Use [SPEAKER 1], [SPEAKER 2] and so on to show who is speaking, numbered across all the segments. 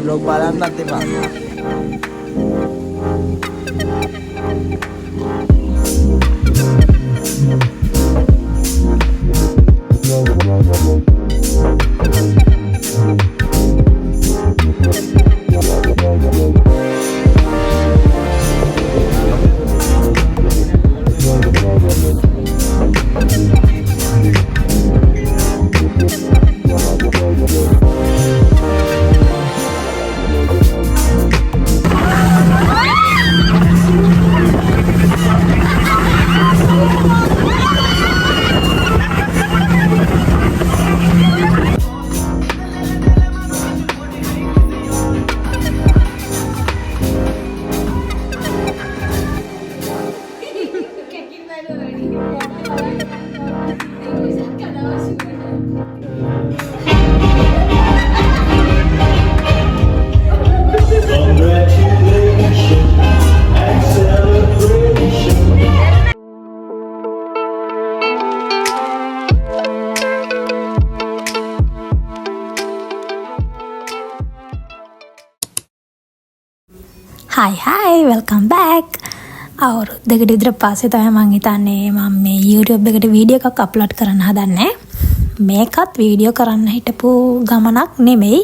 [SPEAKER 1] vlog බලන්නත් එපා.
[SPEAKER 2] Hi, welcome back. අවුරුද්දකට විතර පස්සේ තමයි මම හිතන්නේ මම මේ YouTube එකට වීඩියෝ එකක් අප්ලෝඩ් කරන්න හදන්නේ. මේකත් වීඩියෝ කරන්න හිටපු ගමනක් නෙමෙයි.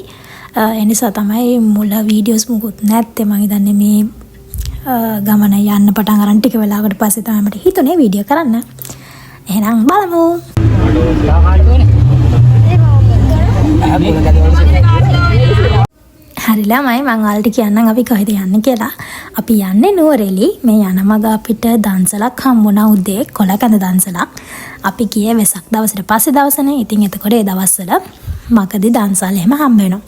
[SPEAKER 2] ඒ නිසා තමයි මුල වීඩියෝස් මුකුත් නැත්තේ. මම හිතන්නේ මේ ගමන යන්න පටන් ගන්න ටික වෙලාවකට පස්සේ තමයි මට හිතුනේ වීඩියෝ කරන්න. එහෙනම් බලමු. හරිලා මම ඔයාලට කියන්නම් අපි කොහෙද යන්නේ කියලා. අපි යන්නේ නුවරඑලි. මේ යන මග අපිට දන්සලක් හම්බුණා උදේ කොලකඳ දන්සලක්. අපි ගියේ වෙසක් දවසට පස්සේ දවසනේ. ඉතින් එතකොට ඒ දවස්වල මගදී දන්සල් එහෙම හම්බ වෙනවා.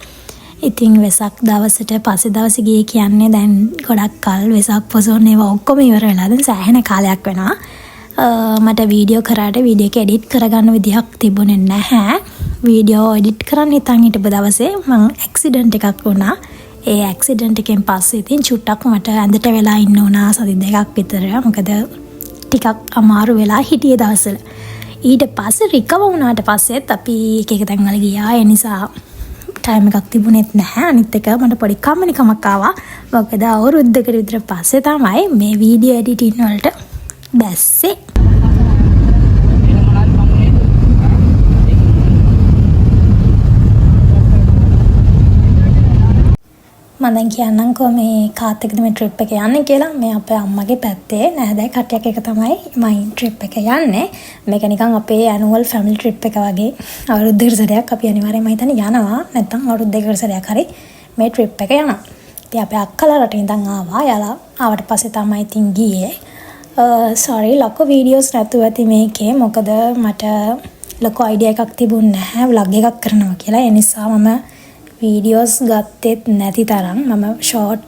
[SPEAKER 2] ඉතින් වෙසක් දවසට පස්සේ දවසේ ගියේ කියන්නේ දැන් ගොඩක් කල් වෙසක් පොසොන් ඒවා ඔක්කොම ඉවර වෙලා දැන් සෑහෙන කාලයක් වෙනවා. මට වීඩියෝ කරාට වීඩියෝ එක එඩිට් කරගන්න විදිහක් තිබුණේ නැහැ. වීඩියෝ එඩිට් කරන්න හිතන් හිටපු දවසේ මම ඇක්සිඩන්ට් එකක් වුණා. ඒ ඇක්සිඩන්ට් එකෙන් පස්සේ ඉතින් චුට්ටක් මට ඇඳට වෙලා ඉන්න උනා සති දෙකක් විතර. මොකද ටිකක් අමාරු වෙලා හිටියේ දවස්වල. ඊට පස්සේ රිකවර් වුණාට පස්සෙත් අපි එක තැන්වල ගියා. ඒ නිසා ටයිම් එකක් තිබුණෙත් නැහැ. අනිත් එක මට පොඩි කම්මැලිකමක් ආවා. මොකද අවුරුද්දකට විතර පස්සේ තමයි මේ වීඩියෝ එඩිටින් වලට බැස්සේ. මම දැන් කියන්නම්කෝ මේ කාත් එක්කද මේ ට්‍රිප් එක යන්නේ කියලා. මේ අපේ අම්මගේ පැත්තේ නෑදෑය කට්ටියක් එක තමයි මයින් ට්‍රිප් එක යන්නේ. මේක නිකන් අපේ ඇනුවල් ෆැමිලි ට්‍රිප් එක වගේ. අවුරුද්දකට සැරයක් අපි අනිවාර්යයෙන්ම හිතන්නේ යනවා. නැත්නම් අවුරුද්දකට සැරයක් හරි මේ ට්‍රිප් එක යනවා. ඉතින් අපේ අක්කලා රට ඉඳන් ආවා. යාලා ආවට පස්සේ තමයි ඉතින් ගියේ. sorry ලොකු වීඩියෝස් නැතුව ඇති මේකේ. මොකද මට ලොකු අයිඩියා එකක් තිබුණේ නැහැ vlog එකක් කරනවා කියලා. ඒ නිසා මම වීඩියෝස් ගත්තෙත් නැති තරම් මම ෂෝට්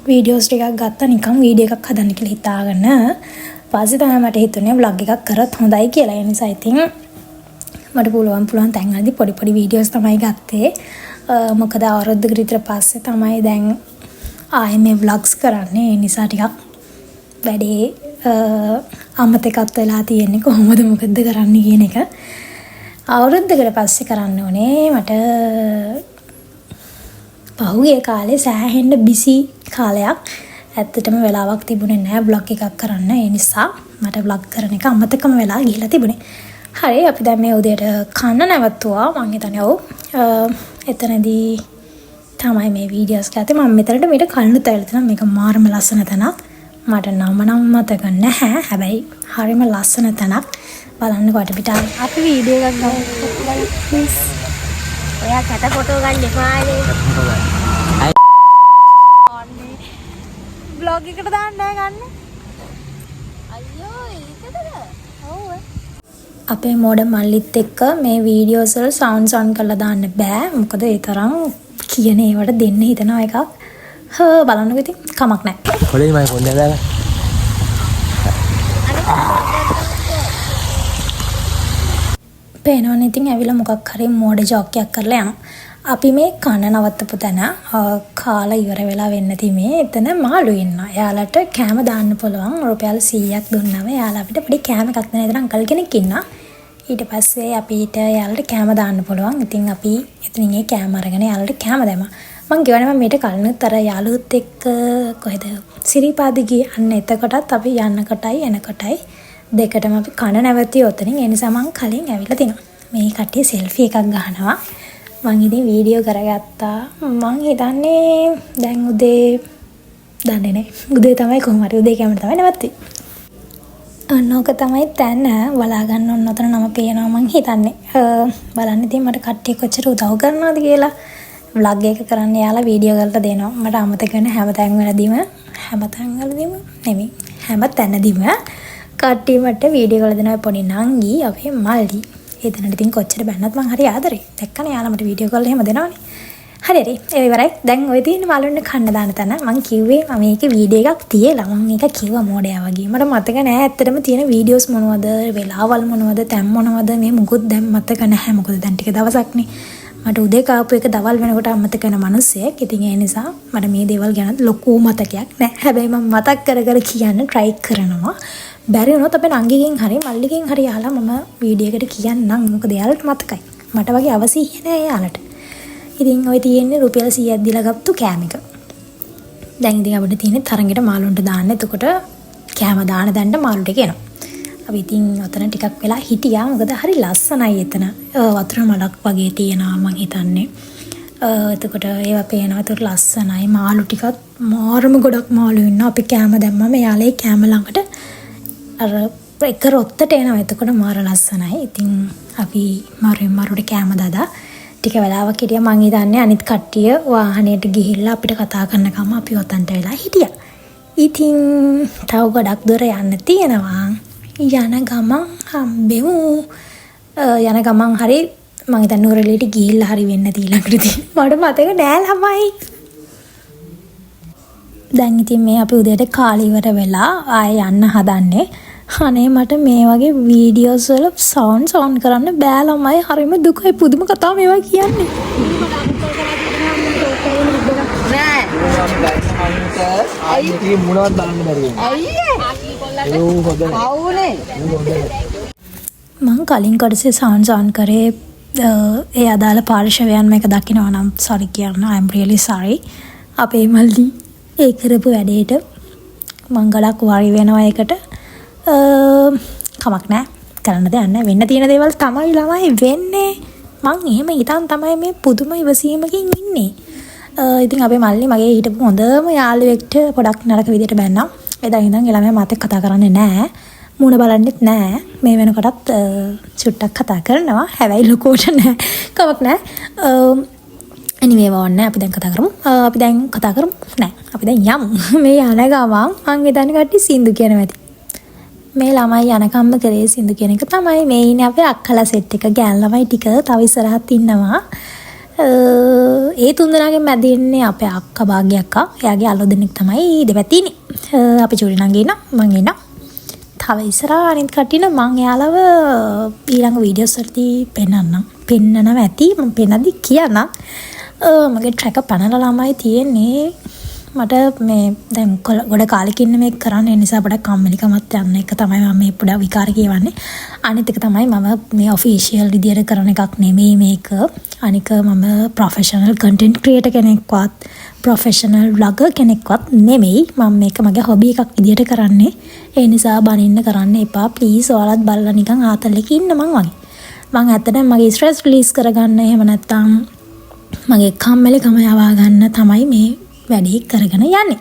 [SPEAKER 2] වීඩියෝස් ටිකක් ගත්තා නිකන් වීඩියෝ එකක් හදන්න කියලා හිතාගෙන. පස්සේ තමයි මට හිතුනේ vlog එකක් කරත් හොඳයි කියලා. ඒ නිසා ඉතින් මට පුළුවන් තැන් වලදී පොඩි වීඩියෝස් තමයි ගත්තේ. මොකද අවුරුද්දකට විතර පස්සේ තමයි දැන් ආයේ මේ vlogs කරන්නේ. ඒ නිසා ටිකක් වැඩේ අමතකත් වෙලා තියෙන්නේ කොහොමද මොකද්ද කරන්න කියන එක. අවුරුද්දකට පස්සේ කරන්න ඕනේ මට පහුගිය කාලේ සෑහෙන්න බිසි කාලයක්. ඇත්තටම වෙලාවක් තිබුණේ නැහැ vlog එකක් කරන්න. ඒ නිසා මට vlog කරන එක අමතකම වෙලා ගිහිලා තිබුණේ. හරි අපි දැන් මේ උදේට කන්න නැවතුවා. මං හිතන්නේ ඔව් එතනදී තමයි මේ වීඩියෝස් ගත්තේ. මම මෙතනට මීට කලිනුත් ඇවිල්ලා තියෙනවා. මේක මාරම ලස්සන තැනක්. මට නම් මතක නැහැ. හැබැයි හරිම ලස්සන තැනක්. බලන්න කොට පිට අපි වීඩියෝ එකක් ගමු ප්ලීස්. ඔයා කැට ෆොටෝ ගන්න එපා නේ. ඕන්නේ vlog එකට දාන්න ගන්න. අයියෝ ඒකද? ඔව්. අපේ මොඩ මල්ලිත් එක්ක මේ වීඩියෝස් වල සවුන්ඩ්ස් ඔන් කරලා දාන්න බෑ. මොකද ඒ තරම් කියන ඒවට දෙන්න හිතනවා එකක්. බලන්නකෝ ඉතින් කමක් නැහැ.
[SPEAKER 1] කොලේ මම ෆෝන් දාලා.
[SPEAKER 2] පේනවනේ ඉතින් ඇවිල්ලා මොකක් හරි මෝඩ ජෝක් එකක් කරලා යනවා. අපි මේ කන නවත්තපු තැන කාලා ඉවර වෙලා වෙන්න තිමේ එතන මාළු ඉන්නවා. එයාලට කෑම දාන්න පුළුවන්. රුපියල් 100ක් දුන්නම එයාලා අපිට පොඩි කෑම එකක් දෙන ඉතින් අංකල් කෙනෙක් ඉන්නවා. ඊට පස්සේ අපිට එයාලට කෑම දාන්න පුළුවන්. ඉතින් අපි එතනින් ඒ කෑම අරගෙන එයාලට කෑම දැම්මා. මං කියවනේ මම මේට කලිනුත් අර යාළුවොත් එක්ක කොහෙද සිරිපාද ගියේ අන්න එතකොටත් අපි යන්නකොටයි එනකොටයි දෙකටම අපි කන නැවතිය උතනින් ඒ නිසා මං කලින් ඇවිල්ලා තිනවා මේ කට්ටිය සෙල්ෆි එකක් ගහනවා මං ඉතින් වීඩියෝ කරගත්තා මං හිතන්නේ දැන් උදේ දන්නේ නැහැ උදේ තමයි කොහොම හරි උදේ කැමර තමයි නැවතුනේ අන්නෝක තමයි තැන බලා ගන්න ඕන උතන නම පේනවා මං හිතන්නේ බලන්න ඉතින් මට කට්ටිය කොච්චර උදව් කරනවද කියලා vlog එක කරන්න යාලා වීඩියෝ කරලා දෙනවා මට අමතක වෙන හැම තැන්වලදීම හැම තැනදීම කට්ටිය මට වීඩියෝ කරලා දෙනවා පොඩි නංගි අපේ මල්ලි එතනට ඉතින් කොච්චර බැන්නත් මං හරි ආදරේ දැක්කනේ යාලා මට වීඩියෝ කරලා එහෙම දෙනවනේ හරි ඒ ඉවරයි දැන් ඔය තියෙන මාළුන්ට කන්න දාන තැන මං කිව්වේ මම මේකේ වීඩියෝ එකක් තියලා මං මේක කිව්වා මෝඩයා වගේ මට මතක නෑ ඇත්තටම තියෙන වීඩියෝස් මොනවද වෙලාවල් මොනවද තැන් මොනවද මේ මුකුත් දැන් මතක නැහැ මොකද දැන් ටික දවසක්නේ මට උදේ කාපු එක දවල් වෙනකොට අමතක වෙන මිනිස්සෙක්. ඉතින් ඒ නිසා මට මේ දේවල් ගැන ලොකු මතකයක් නැහැ. හැබැයි මම මතක් කර කියන්න try කරනවා. බැරි වුණොත් අපේ නංගිගෙන් හරි මල්ලිගෙන් හරි අහලා මම වීඩියෝ එකට කියන්නම්. මොකද එයාලට මතකයි. මට වගේ අවශ්‍ය නැහැ එයාලට. ඉතින් ඔය තියෙන්නේ රුපියල් 100ක් දීලා ගත්තු කෑම එක. දැන් ඉතින් අපිට තියෙන්නේ තරංගෙට මාළුන්ට දාන්න. එතකොට කෑම දාන දැන්ට මාළුට කියනවා. අපි ඉතින් ඔතන ටිකක් වෙලා හිටියා මොකද හරි ලස්සනයි එතන වතුර මලක් වගේ තියෙනවා මං හිතන්නේ එතකොට ඒවා පේනවා ඒතර ලස්සනයි මාළු ටිකක් මාරම ගොඩක් මාළු ඉන්නවා අපි කැම දැම්මම යාලේ කැම ළඟට අර එක රොත්තට එනවා එතකොට මාර ලස්සනයි ඉතින් අපි මාරුට කැම දාලා ටික වෙලාවක් හිටියා මං හිතන්නේ අනිත් කට්ටිය වාහනේට ගිහිල්ලා අපිට කතා කරනකම් අපි ඔතනට වෙලා හිටියා ඉතින් තව ගොඩක් දුර යන්න තියෙනවා යන ගමන් හම්බෙමු යන ගමන් හරි මම හිතන්නේ නුවරඑළියට ගිහිල්ලා හරි වෙන්න තියලකට තියෙනවා මට මතක නෑ ළමයි දැන් ඉතින් මේ අපි උදේට කාලේ ඉවර වෙලා ආයෙ යන්න හදන්නේ අනේ මට මේ වගේ වීඩියෝස් වල සවුන්ඩ්ස් ඔන් කරන්න බෑ ළමයි හරිම දුකයි පුදුම කතාව මේවා කියන්නේ
[SPEAKER 1] නෑ අයියේ මොනවද දාන්න බැරි
[SPEAKER 2] මං කලින් කොටසේ සවුන්ඩ්ස් ඔන් කරේ ඒ අදාළ පාර්ශවයන් මේක දකිනවා නම් සෝරි කියන්න I'm really sorry අපේ මල්ලි ඒ කරපු වැඩේට මං ගලක් වරි වෙනවා ඒකට කමක් නැහැ කරන්න දෙයක් නැහැ වෙන්න තියෙන දේවල් තමයි ළමයි වෙන්නේ මං එහෙම හිතන් තමයි මේ පුදුම ඉවසීමකින් ඉන්නේ ඉතින් අපේ මල්ලි මගේ හිටපු හොඳම යාළුවෙක්ට පොඩක් නරක විදියට බැන්නා එදා ඉඳන් ඒ ළමයා මාත් එක්ක කතා කරන්නේ නැහැ මුණ බලන්නෙත් නැහැ මේ වෙනකොටත් චුට්ටක් කතා කරනවා හැබැයි ලොකෝට නැහැ කමක් නැහැ anyway වොන්නේ අපි දැන් කතා කරමු නෑ අපි දැන් යමු මේ යන ගමන් මං හිතන්නේ කට්ටිය සින්දු කියනවා ඇති මේ ළමයි යනකම්ම කරේ සින්දු කියන එක තමයි මේ ඉන්නේ අපේ අක්කලා සෙට් එක ගෑන් ළමයි ටික තව ඉස්සරහත් ඉන්නවා ඒ තුන්දෙනාගෙන් මැද ඉන්නේ අපේ අක්කා භාග්‍ය අක්කා එයාගේ අලුත් දෙනෙක් තමයි දෙපැත්තේ ඉන්නේ අපි චූරි නංගි ඉන්නවා මං ඉන්නවා තව ඉස්සරහ අනිත් කටින මං එයාලව ඊළඟ වීඩියෝස් වලදී පෙන්නනවා ඇති මම පෙන්නදි කියන්නම් මගේ ට්‍රැක පනලා ළමයි තියෙන්නේ මට මේ දැන් ගොඩ කාලෙකින් මේක කරන්න නිසා පොඩක් කම්මැලිකමත් යන එක තමයි මම මේ පොඩ විකාර කියවන්නේ අනිත් එක තමයි මම මේ ඔෆිෂියල් විදියට කරන එකක් නෙමෙයි මේක අනික මම ප්‍රොෆෙෂනල් කන්ටෙන්ට් ක්‍රියේටර් කෙනෙක්වත් ප්‍රොෆෙෂනල් ව්ලොගර් කෙනෙක්වත් නෙමෙයි මම මේක මගේ හොබි එකක් විදියට කරන්නේ ඒ නිසා බනින්න කරන්න එපා ප්ලීස් ඔයාලත් බලලා නිකන් ආතල්ලක ඉන්න මං වගේ මං ඇත්තටම මගේ ස්ට්‍රෙස් රිලීස් කරගන්න එහෙම නැත්නම් මගේ කම්මැලිකම යවා ගන්න තමයි මේ වැඩේ කරගෙන යන්නේ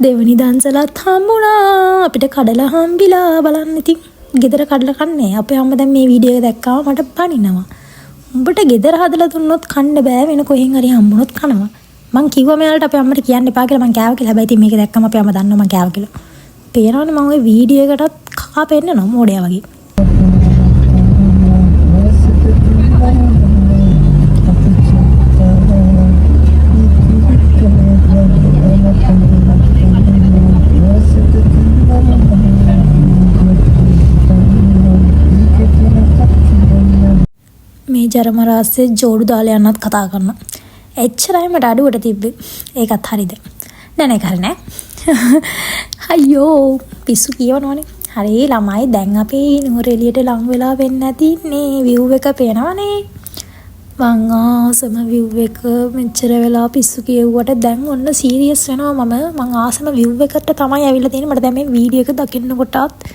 [SPEAKER 2] දෙවනි දන්සලත් හම්බුණා අපිට කඩලා හම්බිලා බලන්න ඉතින් ගෙදර කඩලා කන්නේ අපේ අම්මා දැන් මේ වීඩියෝ එක දැක්කම මට පනිනවා උඹට ගෙදර හදලා දුන්නොත් කන්න බෑ වෙන කොහෙන් හරි හම්බුනොත් කනවා මං කිව්වා මෙයාලට අපේ අම්මට කියන්න එපා කියලා මං කෑවා කියලා හැබැයි ඉතින් මේක දැක්කම අපේ අම්මා දන්නවා මං කෑවා කියලා පේනවනේ මං ওই වීඩියෝ එකටත් කකා පෙන්නනවා මොඩයා වගේ මේ ජරමරාස්සේ ජෝඩු දාලා යන්නත් කතා කරනවා. එච්චරයි මට අඩුවට තිබ්බේ. ඒකත් හරිද? නෑ හරි නෑ. අයියෝ පිස්සු කියවනවනේ. හරි ළමයි දැන් අපි නුවරඑළියට ලං වෙලා වෙන්න ඇතිනේ view එක පේනවනේ. මං ආසම view එක මෙච්චර වෙලා පිස්සු කියෙව්වට දැන් ඔන්න සීරියස් වෙනවා මං ආසම view එකට තමයි ඇවිල්ලා තියෙන්නේ. මට දැන් මේ වීඩියෝ එක දකින්න කොටත්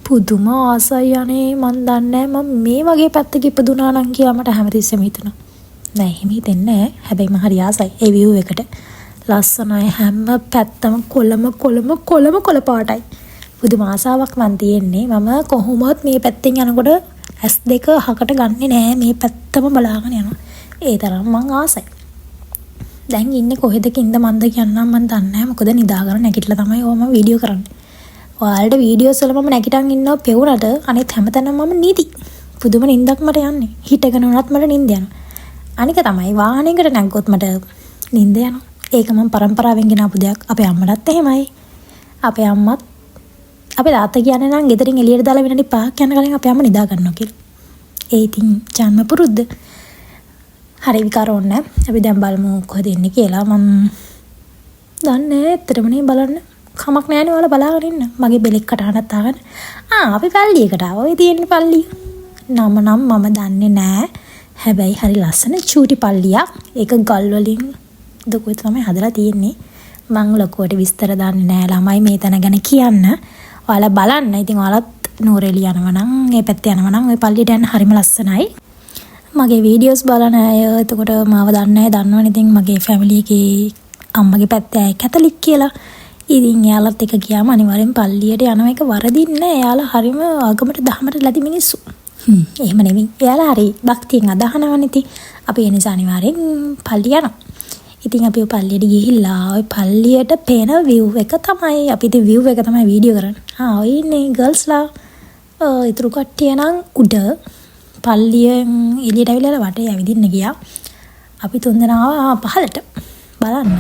[SPEAKER 2] පුදුම ආසයි අනේ මන් දන්නේ මම මේ වගේ පැත්තක ඉපදුනා නම් කියලා මට හැමතිස්සෙම හිතුණා. නෑ එහෙම හිතෙන්නේ නෑ. හැබැයි මම හරි ආසයි ඒ view එකට. ලස්සනයි හැම පැත්තම කොළම පාටයි. පුදුම ආසාවක් මන් තියෙන්නේ. මම කොහොමවත් මේ පැත්තෙන් යනකොට S2 අහකට ගන්නෙ නෑ. මේ පැත්තම බලාගෙන යනවා. ඒ තරම් මං ආසයි. දැන් ඉන්නේ කොහෙදකින්ද මන්ද කියන්නම් මන් දන්නේ නෑ. මොකද නිදාගෙන නැගිටලා තමයි මම වීඩියෝ කරන්නේ. ඔයාලට වීඩියෝස් වල මම නැගිටන් ඉන්නවා පෙවුනට අනිත් හැමතැනම මම නිදි. පුදුම නිින්දක් මට යන්නේ. හිටගෙන උනත් මට නිින්ද යනවා. අනික තමයි වාහනයකට නැග්ගොත් මට නිින්ද යනවා. ඒක මම පරම්පරාවෙන් ගෙන ආපු දෙයක්. අපේ අම්මටත් එහෙමයි. අපේ අම්මත් අපේ තාත්තා කියන්නේ නම් ගෙදරින් එළියට දාලා විනාඩි 5ක් යන කලින් අපේ අම්මා නිදා ගන්නවා කියලා. ඒ ඉතින් ජන්ම පුරුද්ද. හරි විකාරෝන්න. අපි දැන් බලමු කොහෙද ඉන්නේ කියලා. මම දන්නේ ඇත්තටම නේ බලන්න. කමක් නැහැ නේ ඔයාලා බලාගෙන ඉන්න. මගේ බෙලෙක් කටහඬක් තාගෙන. අපි පල්ලියකට ආවා. ඔය තියෙන පල්ලිය. නම මම දන්නේ නැහැ. හැබැයි හරි ලස්සන චූටි පල්ලියක්. ඒක ගල් වලින් දුකේ තමයි හදලා තියෙන්නේ. මං ලොකුවට විස්තර දන්නේ නැහැ. ළමයි මේ තැන ගැන කියන්න. ඔයාලා බලන්න. ඉතින් ඔයාලත් නෝරෙලි යනවා නම් මේ පැත්තේ යනවා නම් ওই පල්ලියට යන්න හරිම ලස්සනයි. මගේ වීඩියෝස් බලන අය එතකොට මාව දන්නේ නැහැ. දන්නවනේ ඉතින් මගේ ෆැමිලි එකේ අම්මගේ පැත්තේ අය කැතලික් කියලා. ඉතින් එයාලත් එක ගියාම අනිවාර්යෙන් පල්ලියට යන එක වරදින්නේ නැහැ. එයාලා හරිම ආගමට දහමට ලැබි මිනිස්සු. එහෙම නෙමෙයි. එයාලා හරි භක්තියෙන් අදහනවනේ ඉතින්. අපි ඒ නිසා අනිවාර්යෙන් පල්ලිය යනවා. ඉතින් අපි ඔය පල්ලියට ගිහිල්ලා ඔය පල්ලියට පේන view එක තමයි අපි ඉතින් view එක තමයි වීඩියෝ කරන්නේ. ඔය ඉන්නේ ගර්ල්ස්ලා. ඊතුරු කට්ටිය නම් උඩ පල්ලියෙන් එළියට ඇවිල්ලා වටේ ඇවිදින්න ගියා. අපි තුන්දෙනා පහළට බලන්න.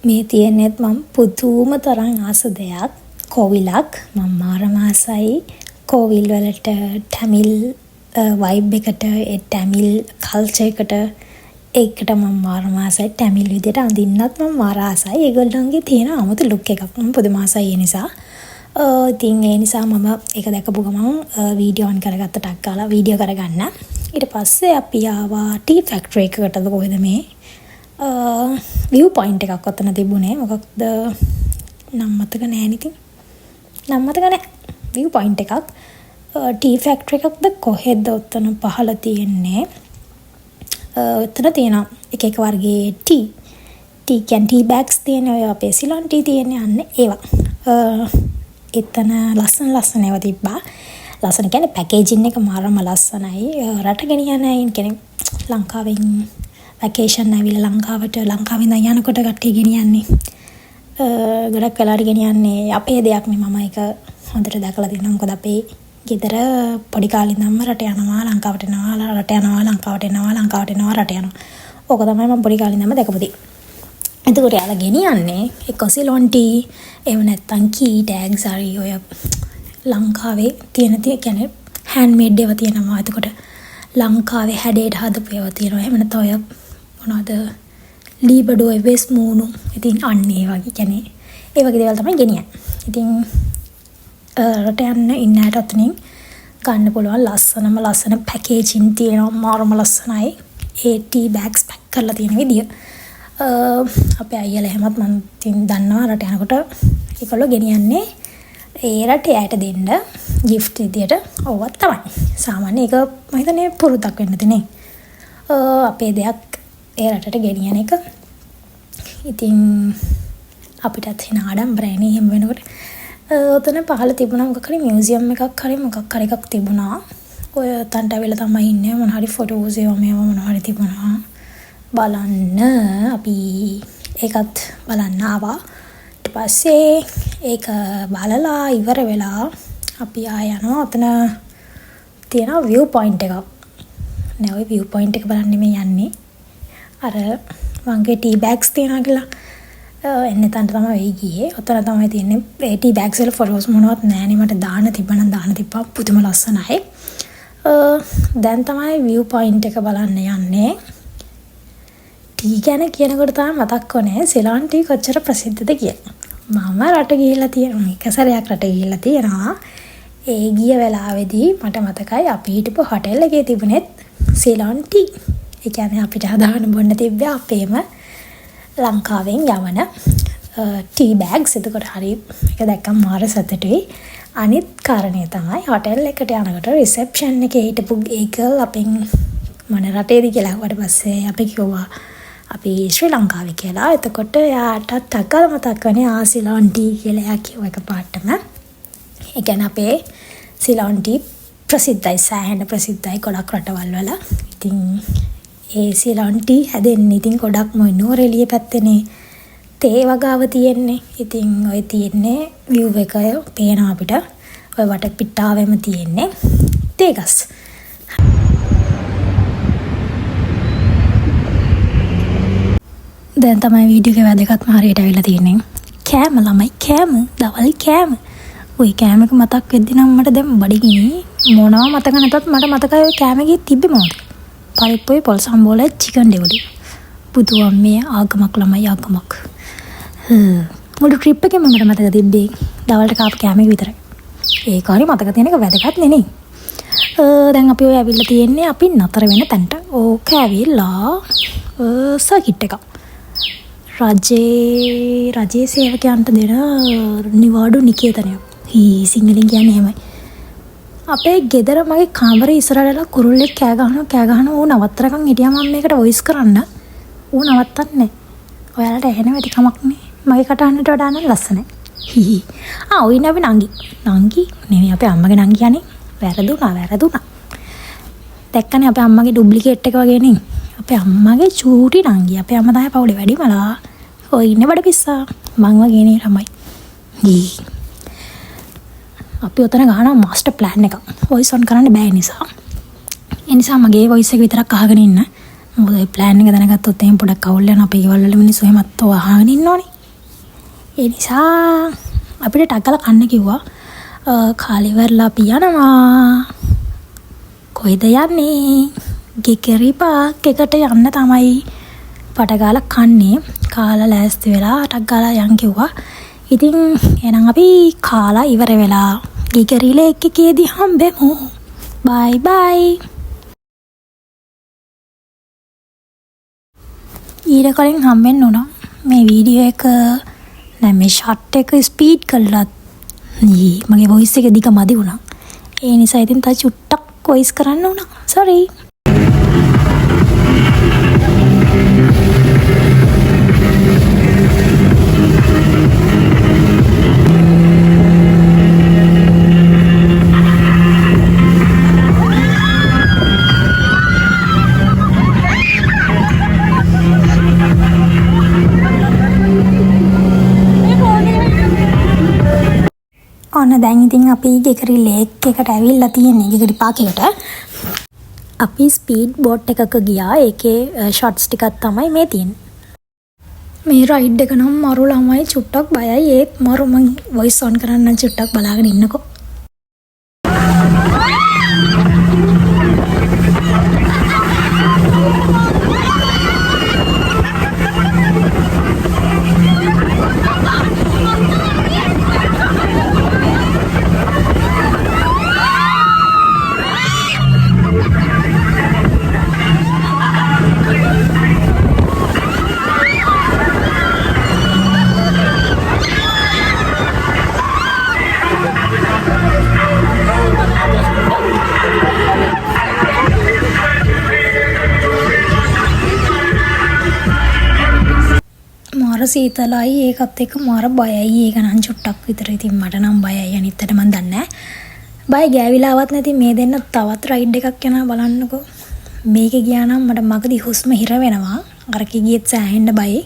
[SPEAKER 2] මේ තියෙනෙත් මම පුදුම තරම් ආස දෙයක් කෝවිලක්. මම මාරම ආසයි කෝවිල් වලට ටැමිල් වයිබ් එකට ඒ ටැමිල් කල්චර් එකට ඒකට මම මාරම ආසයි. ටැමිල් විදියට අඳින්නත් මම මාර ආසයි. ඒගොල්ලන්ගේ තියෙන 아무තු ලුක් එකක් මම පුදුම ආසයි ඒ නිසා. ඉතින් ඒ නිසා මම ඒක දැකපු ගමන් වීඩියෝ ඔන් කරගත්ත ටක් ගාලා වීඩියෝ කරගන්න. ඊට පස්සේ අපි ආවා ටී ෆැක්ටරි එකකටද කොහෙද මේ view point එකක් ඔතන තිබුණේ. මොකක්ද නම් මතක නෑ ඉතින්. නම් මතක නෑ. view point එකක් ටී ෆැක්ටරි එකක්ද කොහෙද ඔතන පහළ තියෙන්නේ. ඔතන තියෙනවා එක එක වර්ගයේ ටී කියන්නේ ටී බෑග්ස් තියෙන ඔය අපේ සිලොන් ටී තියෙන්නේ අන්න ඒවා. එතන ලස්සන ඒවා තිබ්බා. ලස්සන කියන්නේ පැකේජින් එක මාරම ලස්සනයි. රට ගෙනියන අය කෙනෙක් ලංකාවෙන් වැකේෂන් ඇවිල්ලා ලංකාවෙන් යනකොට කට්ටිය ගෙනියන්නේ. ගොඩක් වෙලාවට ගෙනියන්නේ අපේ දෙයක් නේ. මම ඒක හොඳට දැකලා තියෙනවා. මොකද අපේ ගෙදර පොඩි කාලේ ඉඳන්ම රට යනවා ලංකාවට එනවා රට යනවා. ඕක තමයි මම පොඩි කාලේ ඉඳන්ම දැකපු දේ. එතකොට යාලා ගෙනියන්නේ එක්ක සිලොන් ටී එහෙම නැත්නම් කී ටැග්ස් හරි ඔය ලංකාවේ තියෙන කියන්නේ හෑන්ඩ්මේඩ් ඒවා තියෙනවා. එතකොට ලංකාවේ හැඩයට හදපු ඒවා තියෙනවා. එහෙම නැත්නම් ඔය මොනවද ලීබඩෝ වෙස් මූණු. ඉතින් අන්න ඒ වගේ කියන්නේ ඒ වගේ දේවල් තමයි ගෙනියන්නේ. ඉතින් රට යන්න ඉන්නට අතනින් ගන්න පුළුවන් ලස්සන පැකේජින් තියෙනවා. මාරම ලස්සනයි. ඒ ටී බෑග්ස් පැක් කරලා තියෙන විදිය. අපේ අයියලා එහෙමත් මම දන්නවා රට යනකොට ඒකවල ගෙනියන්නේ ඒ රටේ ඇයට දෙන්න gift විදියට ඕවත් තමයි. සාමාන්‍ය ඒක මම හිතන්නේ පුරුද්දක් වෙන්න තියෙන්නේ. අපේ දෙයක් ඒ රටට ගෙනියන එක. ඉතින් අපිටත් හින ආඩම්බරයි එහෙම වෙනකොට. ඔතන පහළ තිබුණා මොකක් හරි මියුසියම් එකක් හරි මොකක් හරි එකක් තිබුණා. ඔය තන්ට ඇවිල්ලා තමයි ඉන්නේ. මොන හරි ෆොටෝස් ඒවා මේවා මොන හරි තිබුණා. බලන්න අපි ඒකත් බලන්න ආවා. ඊට පස්සේ ඒක බලලා ඉවර වෙලා අපි ආය යනවා. ඔතන තියෙන view point එකක්. නෑ ඔය view point එක බලන්න මේ යන්නේ. අර වංගේ ටී බෑග්ස් තියනවා කියලා එන්නේ තන්ට තමයි වෙයි ගියේ. ඔතන තමයි තියෙන්නේ ඒ ටී බෑග්ස් වල ෆොටෝස් මොනවත් නෑනේ. මට දාන්න තිබ්බා පුදුම ලස්සනයි. දැන් තමයි view point එක බලන්න යන්නේ. ටී ගැන කියනකොට තමයි මතක් වුණේ සිලෝන් ටී කොච්චර ප්‍රසිද්ධද කියලා. මම රට ගිහිල්ලා තියෙනවා. එක සැරයක් රට ගිහිල්ලා තියෙනවා. ඒ ගිය වෙලාවේදී මට මතකයි අපි හිටපු හොටෙල් එකේ තිබුණෙත් සිලෝන් ටී. ඒ කියන්නේ අපිට හදාගෙන බොන්න තිබ්බේ අපේම ලංකාවෙන් යවන ටී බෑග්ස්. එතකොට හරි ඒක දැක්කම මාර සතුටුයි. අනිත් කාරණේ තමයි හොටෙල් එකට යනකොට රිසෙප්ෂන් එකේ හිටපු ඒ ගර්ල් අපෙන් මොන රටේද කියලා අහුවට පස්සේ අපි කිව්වා අපි ශ්‍රී ලංකාවේ කියලා. එතකොට එයාටත් අකල් මතක් වුණේ සිලෝන් ටී කියලා එයා කිව්ව එක පාටම. ඒ කියන්නේ අපේ සිලෝන් ටී ප්‍රසිද්ධයි, සෑහෙන ප්‍රසිද්ධයි ගොඩක් රටවල් වල. ඉතින් ඒ සිලෝන් ටී හැදෙන්නේ ඉතින් ගොඩක් මොයි නෝරෙලිය පැත්තේනේ තේ වගාව තියෙන්නේ. ඉතින් ඔය තියෙන්නේ view එක පේනවා අපිට. ඔය වට පිටාවෙම තියෙන්නේ තේ ගස්. දැන් තමයි වීඩියෝ එක වැදගත්ම හරියට ඇවිල්ලා තියෙන්නේ. කෑම ළමයි කෑම, දවල් කෑම. ওই කෑම එක මතක් වෙද්දි නම් මට දැන් බඩගිනි මොනවා මතක නැතත් මට මතකයි ওই කෑම එකේ තිබ්බේ මොකද? පරිප්පුයි පොල් සම්බෝල චිකන් ඩෙවලි. බුදු අම්මේ ආගමක් ළමයි ආගමක්. මුළු ට්‍රිප් එකේම මට මතක තිබ්බේ දවල්ට කාපු කෑම එක විතරයි. ඒක හරි මතක තියෙන එක වැදගත් නෙනේ. දැන් අපි ඔය ඇවිල්ලා තියෙන්නේ අපි නතර වෙන තැනට. ඕක ඇවිල්ලා සර්කිට් එක. රජයේ සේවකයන්ට දෙන නිවාඩු නිකේතනය. සිංහලෙන් කියන්නේ එහෙමයි. අපේ ගෙදර මගේ කාමරේ ඉස්සරහට කුරුල්ලෙක් කෑ ගහනවා ඌ නවත්තරකම් හිටියා මම මේකට වොයිස් කරන්න. ඌ නවත්තන්නේ. ඔයාලට ඇහෙනව ඇති කමක් නේ. මගේ කටහඬට වඩා නම් ලස්සනයි. ඔය ඉන්නේ අපි නංගි නෙමෙයි අපේ අම්මගේ නංගි කියන්නේ. වැරදුනා. දැක්කනේ අපේ අම්මගේ ඩුප්ලිකේට් එක වගේ නේ. අපේ අම්මගේ චූටි නංගි. අපේ අම්මා තමයි පවුලේ වැඩිමලා. ඔය ඉන්නේ බඩ පිස්සා. මං වගේ නේ ළමයි. අපි උතන ගහනවා මාස්ටර් ප්ලෑන් එකක්. වොයිස් ඔන් කරන්න බෑ නිසා. ඒ නිසා මගේ වොයිස් එක විතරක් අහගෙන ඉන්න. මොකද ඒ ප්ලෑන් එක දැනගත්තොත් එහෙනම් පොඩක් අවුල් යනවා. අපේ ගෙවල් වල මිනිස්සු එහෙමත් අහගෙන ඉන්නෝනේ. ඒ නිසා අපිට ටග්ගල කන්න කිව්වා. කාලේ ඉවරලා අපි යනවා. කොහෙද යන්නේ? ගෙකරි පාක් එකට යන්න තමයි පටගාලා කන්නේ. කාලා ලෑස්ති වෙලා ටග්ගාලා යන් කිව්වා. ඉතින් එහෙනම් අපි කාලා ඉවර වෙලා ගෙකරි ලේක් එකේදී හම්බෙමු. බයි බයි. ඊට කලින් හම්බෙන්න උනා මේ වීඩියෝ එක දැන් මේ ෂොට් එක ස්පීඩ් කළා. මගේ වොයිස් එක දිග මදි වුණා. ඒ නිසා ඉතින් තා චුට්ටක් වොයිස් කරන්න උනා. සෝරි. ඔන්න දැන් ඉතින් අපි ගෙකරි ලේක් එකට ඇවිල්ලා තියෙන්නේ. ගෙකරි පාක් එකට. අපි ස්පීඩ් බෝට් එකක ගියා. ඒකේ ෂොට්ස් ටිකක් තමයි මේ තියෙන්නේ. මේ රයිඩ් එක නම් මරු ළමයි චුට්ටක් බයයි. ඒත් මරු මං වොයිස් ඔන් කරන්න චුට්ටක් බලාගෙන ඉන්නකෝ. සීතලයි ඒකත් එක්ක මාර බයයි. ඒක නම් චුට්ටක් විතර. ඉතින් මට නම් බයයි. අනිත්තට මන් දන්නේ නැහැ. බය ගෑවිලාවත් නැති මේ දෙන්න තවත් රයිඩ් එකක් යනවා බලන්නකෝ. මේකේ ගියා නම් මට මගදී හුස්ම හිර වෙනවා. අරකේ ගියෙත් සෑහෙන්න බයයි.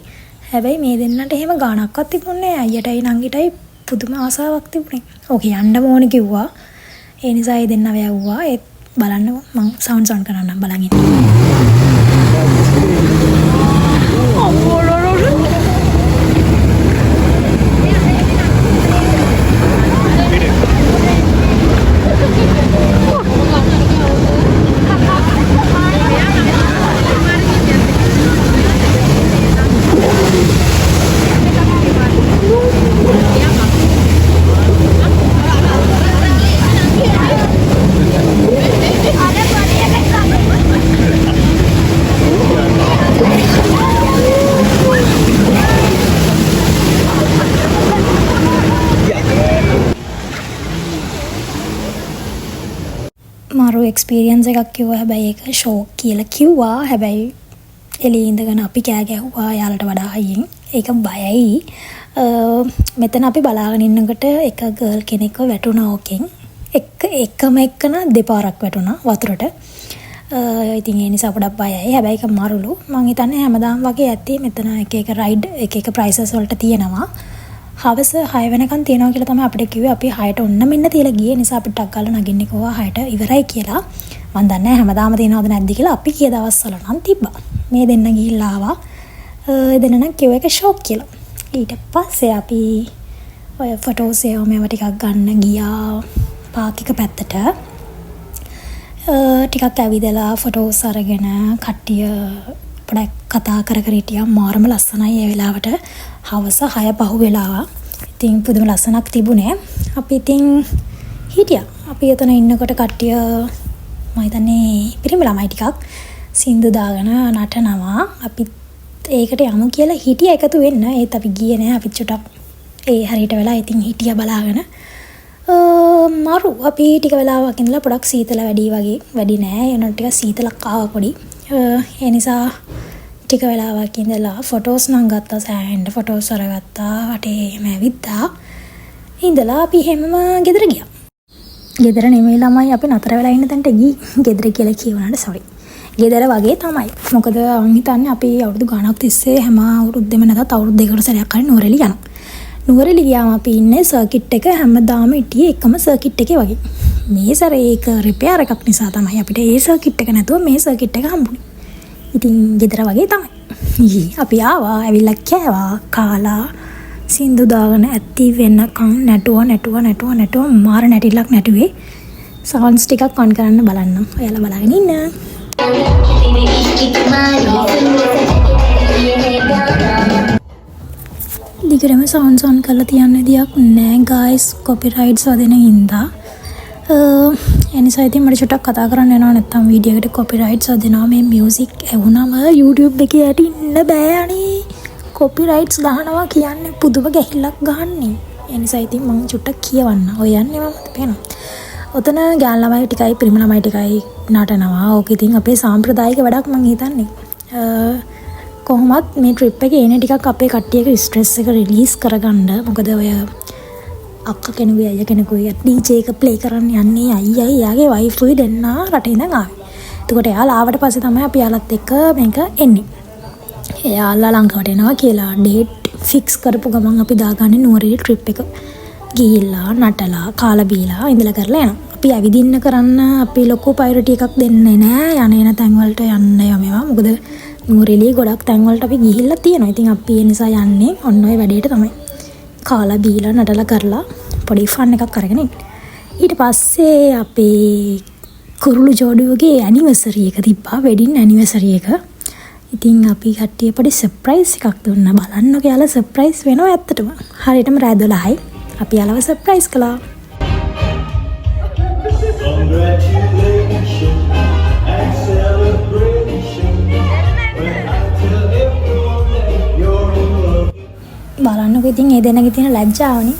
[SPEAKER 2] හැබැයි මේ දෙන්නට එහෙම ගාණක්වත් තිබුණේ නැහැ. අයියටයි නංගිටයි පුදුම ආසාවක් තිබුණේ. ඕකේ යන්න ඕනේ කිව්වා. ඒ නිසා ඒ දෙන්නව යවුවා. ඒත් බලන්නකෝ මං සවුන්ඩ්ස් ඔන් කරන්නම් බලන් ඉන්න. අමාරු එක්ස්පීරියන්ස් එකක් කිව්වා. හැබැයි ඒක ෂෝක් කියලා කිව්වා. හැබැයි එළියේ ඉඳගෙන අපි කෑ ගැහුවා යාලට වඩා හයියෙන්. ඒක බයයි. මෙතන අපි බලාගෙන ඉන්නකොට එක ගර්ල් කෙනෙක්ව වැටුණා ඕකෙන්. එකම එක්කන දෙපාරක් වැටුණා වතුරට. ඉතින් ඒ නිසා පොඩක් බයයි. හැබැයි ඒක මරුළු. මං හිතන්නේ හැමදාම වගේ ඇත්තේ මෙතන එක රයිඩ් එක ප්‍රයිසස් වලට තියෙනවා. හවස 6 වෙනකන් තියෙනවා කියලා තමයි අපිට කිව්වේ. අපි 6ට ඔන්න මෙන්න තියලා ගියේ. නිසා අපිට ටක් ගාලා නගින්නේ කොහොම 6ට ඉවරයි කියලා. මං දන්නේ නැහැ හැමදාම තියෙනවද නැද්ද කියලා. අපි කී දවස්වල නම් තිබ්බා. මේ දෙන්න ගිහිල්ලා ආවා. දෙන්න නම් කිව්ව එක ෂොක් කියලා. ඊට පස්සේ අපි ඔය ෆොටෝස් ඒවා මේවා ටිකක් ගන්න ගියා පාක් එක පැත්තට. ටිකක් ඇවිදලා ෆොටෝස් අරගෙන කට්ටිය පොඩක් කතා කර කර හිටියා. මාරම ලස්සනයි ඒ වෙලාවට. හවස 6 පහු වෙලා. ඉතින් පුදුම ලස්සනක් තිබුණේ. අපි ඉතින් හිටියා. අපි එතන ඉන්නකොට කට්ටිය මම හිතන්නේ පිරිමි ළමයි ටිකක් සින්දු දාගෙන නටනවා. අපි ඒකට යමු කියලා හිටිය එකතු වෙන්න. ඒත් අපි ගියේ නෑ. අපි චුටක් ඒ හරියට වෙලා ඉතින් හිටියා බලාගෙන. මරු අපි ටික වෙලාවක් ඉඳලා පොඩක් සීතල වැඩි නෑ. එනකොට ටික සීතලක් ආවා පොඩි. ඒ නිසා ටික වෙලාවක් ඉඳලා ෆොටෝස් නම් ගත්තා. සෑහෙන්න ෆොටෝස් අරගත්තා. වටේම ඇවිත්තා. ඉඳලා අපි හැමම ගෙදර ගියා. ගෙදර නෙමෙයි ළමයි අපි නතර වෙලා ඉන්න තැනට ගිහින් ගෙදර කියලා කියවනට සෝරි. ගෙදර වගේ තමයි. මොකද මං හිතන්නේ අපි අවුරුදු ගාණක් තිස්සේ හැම අවුරුද්දෙම නැතත් අවුරුදු දෙකකට සැරයක් හරි නුවරඑළිය යනවා. නුවරඑළිය ගියාම අපි ඉන්නේ සර්කිට් එක හැමදාම හිටියේ එකම සර්කිට් එකේ වගේ. මේ සැරේ ඒක රිපෙයාර් එකක් නිසා තමයි අපිට ඒ සර්කිට් එක නැතුව මේ සර්කිට් එක හම්බුනේ. ඉතින් ගෙදර වගේ තමයි. අපි ආවා, ඇවිල්ලා කෑවා, කාලා සින්දු දාගෙන ඇත්ති වෙනකන් නැටුවා මාර නැටිලක් නැටුවේ. සවුන්ඩ්ස් ටිකක් ඔන් කරන්න බලන්න. ඔයාලා බලාගෙන ඉන්න. දිගටම සවුන්ඩ්ස් ඔන් කරලා තියන්න දෙයක් නෑ ගයිස්. කොපිරයිට්ස් වදින හින්දා. එනිසා ඉතින් මට චුට්ටක් කතා කරන්න වෙනවා. නැත්නම් වීඩියෝ එකට කොපිරයිට්ස් වදිනවා. මේ මියුසික් ඇහුනම YouTube එකේ යට ඉන්න බෑ අනේ. කොපිරයිට්ස් ගහනවා කියන්නේ පුදුම ගැහිල්ලක් ගහන්නේ. එනිසා ඉතින් මම චුට්ටක් කියවන්න. ඔය යන්නේ මම පේනවා. ඔතන ගෑන් ළමයි ටිකයි පිරිමි ළමයි ටිකයි නටනවා. ඕක ඉතින් අපේ සාම්ප්‍රදායික වැඩක් මං හිතන්නේ. කොහොමත් මේ ට්‍රිප් එකේ එන්නේ ටිකක් අපේ කට්ටියගේ ස්ට්‍රෙස් එක රිලීස් කරගන්න. මොකද ඔය අක්කා කෙනෙකුයි අයියා කෙනෙකුයි DJ එක ප්ලේ කරන්න යන්නේ අයියයි එයාගේ වයිෆුයි දෙන්න රටේ ඉඳන් ආවේ. එතකොට එයාලා ආවට පස්සේ තමයි අපි යාලත් එක්ක මේක එන්නේ. එයාලා ලංකාවට එනවා කියලා ඩේට් ෆික්ස් කරපු ගමන් අපි දාගන්නේ නුවරඑළිය ට්‍රිප් එක. ගිහිල්ලා නටලා කාලා බීලා ඉඳලා කරලා යනවා. අපි ඇවිදින්න කරන්න අපි ලොකු ප්‍රයොරිටි එකක් දෙන්නේ නෑ. යන තැන් වලට යන්න මේවා. මොකද නුවරඑළිය ගොඩක් තැන් වලට අපි ගිහිල්ලා තියෙනවා. ඉතින් අපි ඒ නිසා යන්නේ ඔන්න ඔය වැඩේට තමයි. කාලා බීලා නටලා කරලා පොඩි ෆන් එකක් අරගෙන ඉන්න. ඊට පස්සේ අපේ කුරුළු ජෝඩුවගේ ඇනිවර්සරි එක තිබ්බා. වෙඩින් ඇනිවර්සරි එක. ඉතින් අපි කට්ටිය පොඩි සර්ප්‍රයිස් එකක් දුන්නා. බලන්නකෝ යාලා සර්ප්‍රයිස් වෙනවා ඇත්තටම. හරියටම රෑ 12යි. අපි යාලව සර්ප්‍රයිස් කළා. බලන්නකෝ ඉතින් ඒ දෙන්නගේ තියෙන ලැජ්ජාවනේ.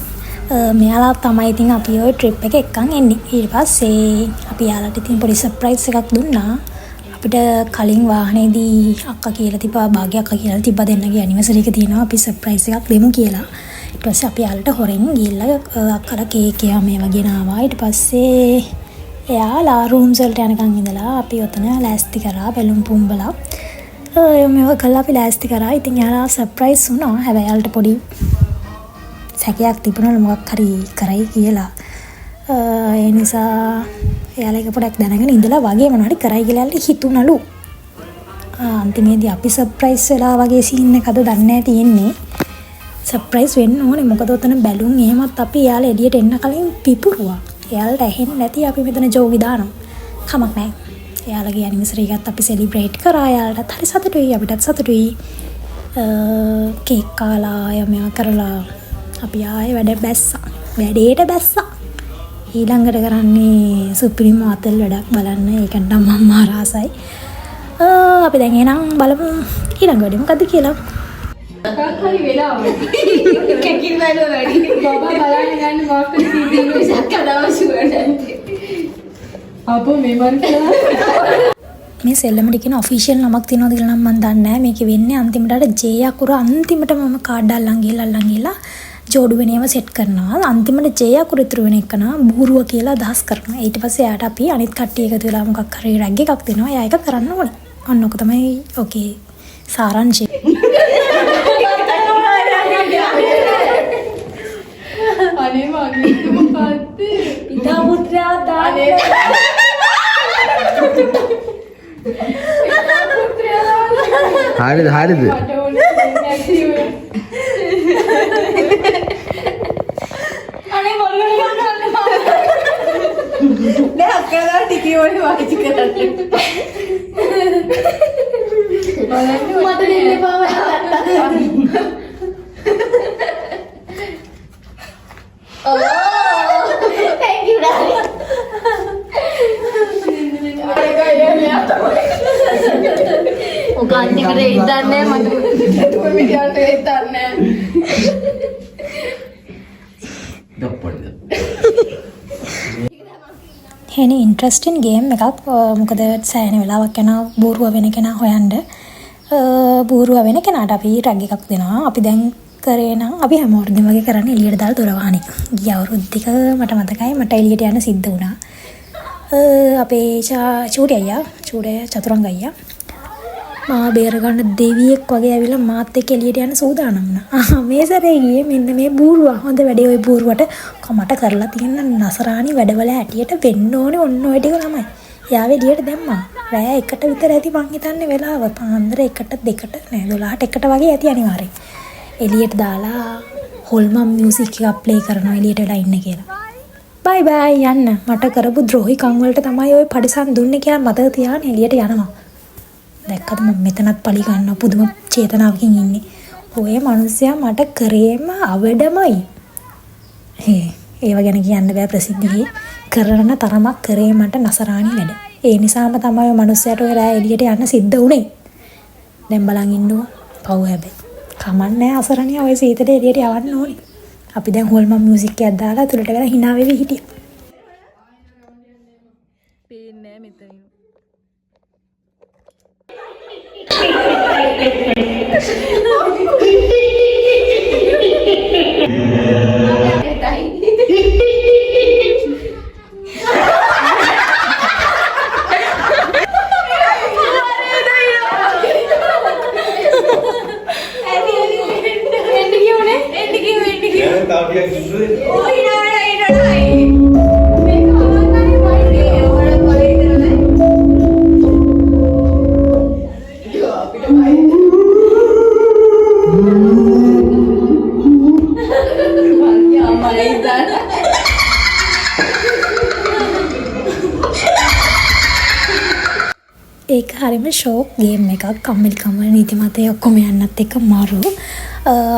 [SPEAKER 2] මෙයාලා තමයි ඉතින් අපි ওই ට්‍රිප් එක එක්කන් එන්නේ. ඊට පස්සේ අපි යාලට ඉතින් පොඩි සර්ප්‍රයිස් එකක් දුන්නා. අපිට කලින් වාහනේදී අක්කා කියලා තිබ්බා, භාග්‍ය අක්කා කියලා තිබ්බා දෙන්නගේ ඇනිවර්සරි එක තියෙනවා. අපි සර්ප්‍රයිස් එකක් දෙමු කියලා. ඊට පස්සේ අපි යාලට හොරෙන් ගිහිල්ලා අක්කලා කේක් ඒවා මේවා ගෙනාවා. ඊට පස්සේ එයාලා රූම්ස් වලට යනකන් ඉඳලා අපි ඔතන ලෑස්ති කරා, බැලුම් පුම්බලා. මේවා කළා අපි ලෑස්ති කරා. ඉතින් යාලා සර්ප්‍රයිස් වුණා. හැබැයි යාලට පොඩි සැකයක් තිබුණා මොකක් හරි කරයි කියලා. ඒ නිසා එයාලා එක පොඩක් දැනගෙන ඉඳලා වගේ මොනවද කරයි කියලා හිතුණලු. අන්තිමේදී අපි සර්ප්‍රයිස් වෙලා වගේ සීන් එකද දන්නේ නැහැ තියෙන්නේ. සර්ප්‍රයිස් වෙන්න ඕනේ. මොකද උතන බැලුම් එහෙමත් අපි එයාලා එළියට එන්න කලින් පිපුරුවා. එයාලට ඇහෙන්නේ නැති අපි මෙතන ජෝගි දානවා. කමක් නැහැ. එයාලගේ ඇනිවර්සරි එකත් අපි සෙලිබ්‍රේට් කරා. එයාලටත් හරි සතුටුයි, අපිටත් සතුටුයි. කේක් කාලා යමයා කරලා අපි ආයේ වැඩේට බැස්සා. ඊළඟට කරන්නේ සුප්‍රීම අතල් වැඩක් බලන්න. ඒකට නම් මම ආසයි. අපි දැන් එනම් බලමු ඊළඟ වැඩේ මොකද්ද කියලා.
[SPEAKER 1] හරි වෙලාව. කැකින් වැඩ වැඩි. බබා බලන්න ගන්න මොකක්ද සීදී සක්කා දවස් වලට. අපෝ මේ මන්කලා
[SPEAKER 2] මේ සෙල්ලමට කියන ඔෆිෂියල් නමක් තියෙනවද කියලා නම් මම දන්නේ නැහැ. මේකේ වෙන්නේ අන්තිමට අර ජේ අකුර අන්තිමට මම කාඩ් අල්ලන් ගිහලා ජෝඩු වෙනේව සෙට් කරනවා. අන්තිමට ජේ අකුර ඉතුරු වෙන එක නා බූරුව කියලා අදහස් කරනවා. ඊට පස්සේ යාට අපි අනිත් කට්ටිය එකතු වෙලා මොකක් හරි රැග් එකක් දෙනවා. එයා ඒක කරන්න ඕනේ. අන්න ඔක තමයි ඔකේ සාරාංශය.
[SPEAKER 1] අනේ මගේ මොකද්ද?
[SPEAKER 2] පිතා පුත්‍රයා දාන්නේ.
[SPEAKER 3] හරිද හරිද
[SPEAKER 1] අනේ බලන්න නෑ අක්කලා ටිකේ වල වාචි කරන්නේ බලන්න මට දෙන්න පාව thank you darling ඔකන්නේ කරේ ඉදන්නේ මට තුම විදියට ඉදන්නේ
[SPEAKER 3] දප්පඩ
[SPEAKER 2] හෙන ඉන්ට්‍රස්ටින් ගේම් එකක්. මොකද සෑහෙන වෙලාවක් යනවා බූරුව වෙන කෙනා හොයන්න. බූරුව වෙන කෙනාට අපි රැග් එකක් දෙනවා. අපි දැන් කරේ නම් අපි හැමෝටම වගේ කරන්නේ එළියට දාලා දොර වහන එක. ගිය අවුරුද්දක මට මතකයි මට එළියට යන්න සිද්ධ වුණා. අපේ චූටි අයියා චතුරංග අයියා මා බේර ගන්න දෙවියෙක් වගේ ඇවිල්ලා මාත් එක්ක එළියට යන්න සූදානම් වුණා. මේ සැරේ ගියේ මෙන්න මේ බූරුවා. හොඳ වැඩේ ওই බූරුවට කමට කරලා තියෙන නසරාණි වැඩවල හැටියට වෙන්න ඕනේ ඔන්න ඔය ටික ළමයි. එයාව එළියට දැම්මා. රෑ 1ට විතර ඇති මං හිතන්නේ වෙලාව. පාන්දර 1ට 2ට නෑ 12ට 1ට වගේ ඇති අනිවාර්යෙන්. එළියට දාලා හොල්මන් මියුසික් එකක් ප්ලේ කරනවා එළියට වෙලා ඉන්න කියලා. බයි බයි යන්න. මට කරපු ද්‍රෝහිකම් වලට තමයි ওই පරිසම් දුන්නේ කියලා මතක තියාගෙන එළියට යනවා. දැක්කද මම මෙතනත් පලි ගන්න පුදුම චේතනාවකින් ඉන්නේ. ඔය මිනිස්සයා මට කරේම අවඩමයි. ඒව ගැන කියන්න බෑ ප්‍රසිද්ධියේ. කරන තරමක් කරේ මට නසරාණි වැඩ. ඒ නිසාම තමයි ඔය මිනිස්සයාට ඔය රෑ එළියට යන්න සිද්ධ වුනේ. දැන් බලන් ඉන්නවා. පව් හැබැයි. කමන්නේ අසරණිය ඔය සීතලේ එළියට යවන්න ඕනේ. අපි දැන් හොල්මන් මියුසික් එකක් දාලා තුලට වෙලා hina වෙවි හිටියා.
[SPEAKER 1] පේන්නේ මෙතනින්
[SPEAKER 2] ඒක හරිම ෂෝක් ගේම් එකක්. කම්මැලිකම නීතිමතය ඔක්කොම යන්නත් එක්ක මාරු.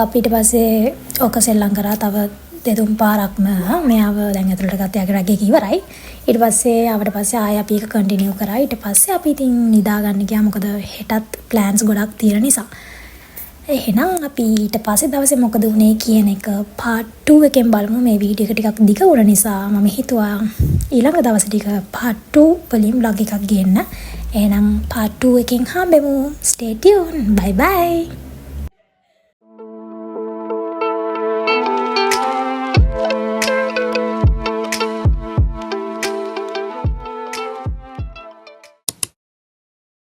[SPEAKER 2] අපි ඊට පස්සේ ඔක සෙල්ලම් කරා තව දෙතුන් පාරක්ම මෙයාව දැන් ඇතුළට ගත්ත යාගේ රැග් එක ඉවරයි. ඊට පස්සේ ආවට පස්සේ ආයෙ අපි ඒක කන්ටිනියු කරා. ඊට පස්සේ අපි ඉතින් නිදා ගන්න ගියා. මොකද හෙටත් ප්ලෑන්ස් ගොඩක් තියෙන නිසා. එහෙනම් අපි ඊට පස්සේ දවසේ මොකද වුනේ කියන එක part 2 එකෙන් බලමු. මේ වීඩියෝ එක ටිකක් දිග වුණ නිසා මම හිතුවා ඊළඟ දවසේ ටික part 2 වලින් vlog එකක් ගේන්න. එහෙනම් part 2 එකෙන් හම්බෙමු. Stay tuned. Bye bye.